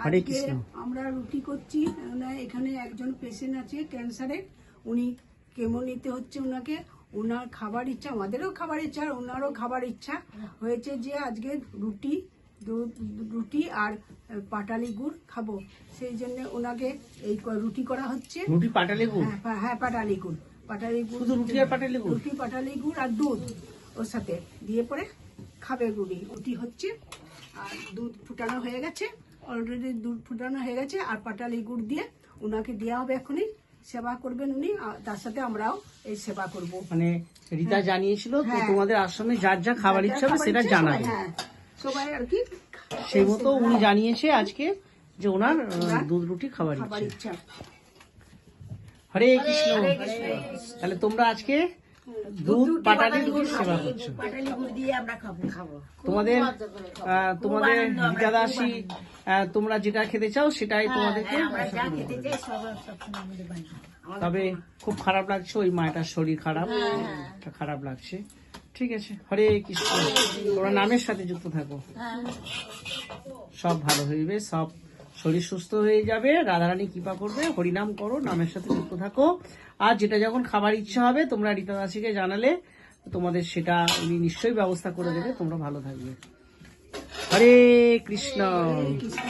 হরে আজকে কৃষ্ণ। আমরা রুটি করছি। এখানে একজন পেশেন্ট আছে ক্যান্সারের, উনি কেমো নিতে হচ্ছে ওনাকে। ওনার খাবার ইচ্ছা, আমাদেরও খাবার ইচ্ছা, আর ওনারও খাবার ইচ্ছা হয়েছে যে আজকে রুটি আর পাটালি গুড় খাবো। সেই জন্য ওনাকে এই রুটি করা হচ্ছে। রুটি পাটালি গুড়? হ্যাঁ, পাটালি গুড়। পাটালি গুড়, শুধু রুটি আর পাটালি গুড়? রুটি, পাটালি গুড় আর দুধ ওর সাথে দিয়ে পরে খাবে। রুটি হচ্ছে আর দুধ ফুটানো হয়ে গেছে, অলরেডি দুধ ফুটানো হয়ে গেছে। আর পাটালি গুড় দিয়ে ওনাকে দেওয়া হবে, এখনই সেবা করবেন উনি, আর তার সাথে আমরাও এই সেবা করব। মানে রীতা জানিয়েছিল তো হ্যাঁ। তোমাদের আশ্রমে যার যা খাবার ইচ্ছা হবে সেটা জানাবে। হ্যাঁ, সবাই আর কি সেই মতো উনি জানিয়েছে আজকে যে ওনার দুধ রুটি খাবার খাবার ইচ্ছা। ইচ্ছা। হরে কৃষ্ণ। তাহলে তোমরা আজকে দুধ পাটালি গুড় সেবা করছো। পাটালি গুড় দিয়ে আমরা খাবো। তোমাদের তোমাদের রীতা দাসী তোমরা যেটা খেতে চাও সেটাই তোমাদেরকে আমরা যা খেতে চাই সবসময় আমাদের বানিয়ে। তবে খুব খারাপ লাগছে, ওই মাটার শরীর খারাপ, এটা খারাপ লাগছে। ঠিক আছে, হরে কৃষ্ণ। তোমরা নামের সাথে যুক্ত থাকো, সব ভালো হইবে, সব শরীর সুস্থ হয়ে যাবে, রাধারানী কৃপা করবে। হরিনাম করো, নামের সাথে যুক্ত থাকো। আর যেটা যখন খাবার ইচ্ছা হবে তোমরা রীতা দাসীকে জানালে তোমাদের সেটা উনি নিশ্চয়ই ব্যবস্থা করে দেবে, তোমরা ভালো থাকবে। হরে কৃষ্ণ। কৃষ্ণ।